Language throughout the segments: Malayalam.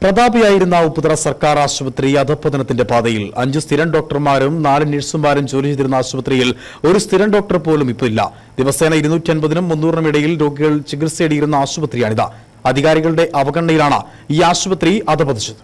പ്രതാപിയായിരുന്ന ഉപ്പുതറ സർക്കാർ ആശുപത്രി അധപ്പതനത്തിന്റെ പാതയിൽ 5 സ്ഥിരം ഡോക്ടർമാരും 4 നഴ്സുമാരും ജോലി ചെയ്തിരുന്ന ആശുപത്രിയിൽ ഒരു സ്ഥിരം ഡോക്ടർ പോലും ഇപ്പോൾ ഇല്ല. ദിവസേന 250-നും 300-നും ഇടയിൽ രോഗികൾ ചികിത്സയിലിരുന്ന ആശുപത്രിയാണിത്. അധികാരികളുടെ അവഗണനയിലാണ് ഈ ആശുപത്രി അധപതിച്ചത്.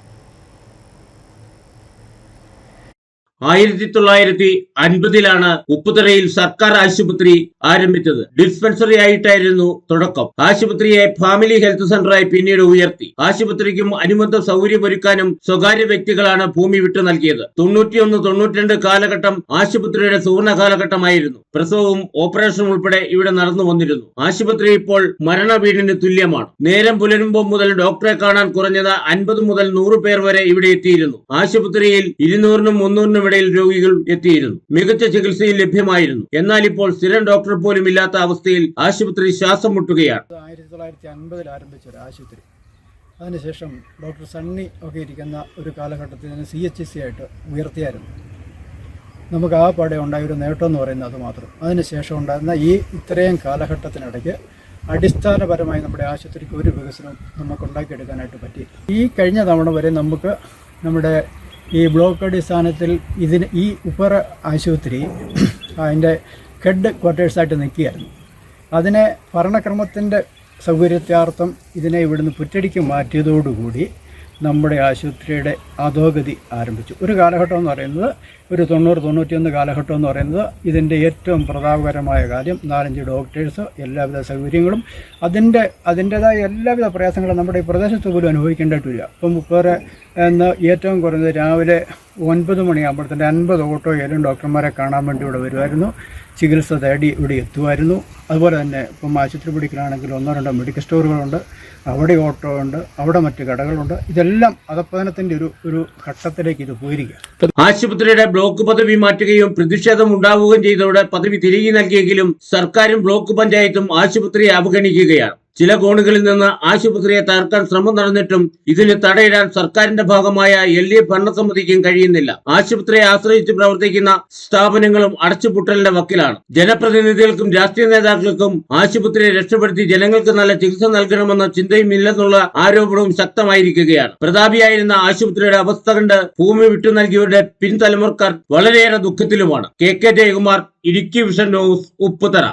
1950-ലാണ് ഉപ്പുതറയിൽ സർക്കാർ ആശുപത്രി ആരംഭിച്ചത്. ഡിസ്പെൻസറി ആയിട്ടായിരുന്നു തുടക്കം. ആശുപത്രിയെ ഫാമിലി ഹെൽത്ത് സെന്ററായി പിന്നീട് ഉയർത്തി. ആശുപത്രിക്കും അനുബന്ധ സൗകര്യമൊരുക്കാനും സ്വകാര്യ വ്യക്തികളാണ് ഭൂമി വിട്ടു നൽകിയത്. 91-92 കാലഘട്ടം ആശുപത്രിയുടെ സുവർണ കാലഘട്ടമായിരുന്നു. പ്രസവവും ഓപ്പറേഷനും ഉൾപ്പെടെ ഇവിടെ നടന്നു വന്നിരുന്നു. ആശുപത്രി ഇപ്പോൾ മരണ വീടിന് തുല്യമാണ്. നേരം പുലരുമ്പോൾ മുതൽ ഡോക്ടറെ കാണാൻ കുറഞ്ഞത് 50 മുതൽ 100 പേർ വരെ ഇവിടെ എത്തിയിരുന്നു. ആശുപത്രിയിൽ 200-നും 300-നും രോഗികൾ എത്തിയിരുന്നു. മികച്ച ചികിത്സയിൽ ലഭ്യമായിരുന്നു. എന്നാൽ ഇപ്പോൾ സ്ഥിരം ഡോക്ടർ പോലും ഇല്ലാത്ത അവസ്ഥയിൽ ആശുപത്രി ശ്വാസം മുട്ടുകയാണ്. 1950 ആരംഭിച്ച ഒരു ആശുപത്രി, അതിനുശേഷം ഡോക്ടർ സണ്ണി ഒക്കെ ഇരിക്കുന്ന ഒരു കാലഘട്ടത്തിൽ നിന്ന് CHC ആയിട്ട് ഉയർത്തിയായിരുന്നു. നമുക്ക് ആ പാടെ ഉണ്ടായ ഒരു നേട്ടം എന്ന് പറയുന്നത് അത് മാത്രം. അതിനുശേഷം ഉണ്ടായിരുന്ന ഈ ഇത്രയും കാലഘട്ടത്തിനിടയ്ക്ക് അടിസ്ഥാനപരമായി നമ്മുടെ ആശുപത്രിക്ക് ഒരു വികസനം നമുക്ക് ഉണ്ടാക്കിയെടുക്കാനായിട്ട് പറ്റി. ഈ കഴിഞ്ഞ തവണ വരെ നമുക്ക് നമ്മുടെ ഈ ബ്ലോക്ക് അടിസ്ഥാനത്തിൽ ഈ ഉപ്പുതറ ആശുപത്രി അതിൻ്റെ ഹെഡ് ക്വാർട്ടേഴ്സായിട്ട് നിൽക്കുകയായിരുന്നു. അതിനെ ഭരണക്രമത്തിൻ്റെ സൗകര്യാർത്ഥം ഇതിനെ ഇവിടുന്ന് പുറ്റടിക്ക് മാറ്റിയതോടുകൂടി നമ്മുടെ ആശുപത്രിയുടെ അധോഗതി ആരംഭിച്ചു. ഒരു കാലഘട്ടം എന്ന് പറയുന്നത് ഒരു 90-91 കാലഘട്ടം എന്ന് പറയുന്നത് ഇതിൻ്റെ ഏറ്റവും പ്രതാപകരമായ കാര്യം 4-5 ഡോക്ടേഴ്സ്, എല്ലാവിധ സൗകര്യങ്ങളും അതിൻ്റേതായ എല്ലാവിധ പ്രയാസങ്ങളും നമ്മുടെ ഈ പ്രദേശത്ത് പോലും അനുഭവിക്കേണ്ടതായിട്ടില്ല. ഇപ്പം ഉപ്പുതറ എന്ന് ഏറ്റവും കുറഞ്ഞത് രാവിലെ 9 മണിയാകുമ്പോഴത്തേന് 50 ഓട്ടോയിലും ഡോക്ടർമാരെ കാണാൻ വേണ്ടി ഇവിടെ വരുമായിരുന്നു. ചികിത്സ തേടി ഇവിടെ എത്തുമായിരുന്നു. അതുപോലെ തന്നെ ഇപ്പം ആശുപത്രി പിടിക്കലാണെങ്കിൽ 1-2 മെഡിക്കൽ സ്റ്റോറുകളുണ്ട്, അവിടെ ഓട്ടോ ഉണ്ട്, അവിടെ മറ്റ് കടകളുണ്ട്. ഇതെല്ലാം അധപ്പതനത്തിൻ്റെ ഒരു ഘട്ടത്തിലേക്ക് ഇത് പോയിരിക്കുക. ആശുപത്രിയുടെ ബ്ലോക്ക് പദവി മാറ്റുകയും പ്രതിഷേധം ഉണ്ടാവുകയും ചെയ്തതോടെ പദവി തിരികെ നൽകിയെങ്കിലും സർക്കാരും ബ്ലോക്ക് പഞ്ചായത്തും ആശുപത്രിയെ അവഗണിക്കുകയാണ്. ചില കോണുകളിൽ നിന്ന് ആശുപത്രിയെ തകർക്കാൻ ശ്രമം നടന്നിട്ടും ഇതിന് തടയിടാൻ സർക്കാരിന്റെ ഭാഗമായ LDF ഭരണസമിതിക്കും കഴിയുന്നില്ല. ആശുപത്രിയെ ആശ്രയിച്ച് പ്രവർത്തിക്കുന്ന സ്ഥാപനങ്ങളും അടച്ചുപൂട്ടലിന്റെ വക്കിലാണ്. ജനപ്രതിനിധികൾക്കും രാഷ്ട്രീയ നേതാക്കൾക്കും ആശുപത്രിയെ രക്ഷപ്പെടുത്തി ജനങ്ങൾക്ക് നല്ല ചികിത്സ നൽകണമെന്ന ചിന്തയും ഇല്ലെന്നുള്ള ആരോപണവും ശക്തമായിരിക്കുകയാണ്. പ്രതാപിയായിരുന്ന ആശുപത്രിയുടെ അവസ്ഥ കണ്ട് ഭൂമി വിട്ടു നൽകിയവരുടെ പിൻതലമുറക്കാർ വളരെയേറെ ദുഃഖത്തിലുമാണ്. KK Jayakumar, Idukki vision news, Upputhara.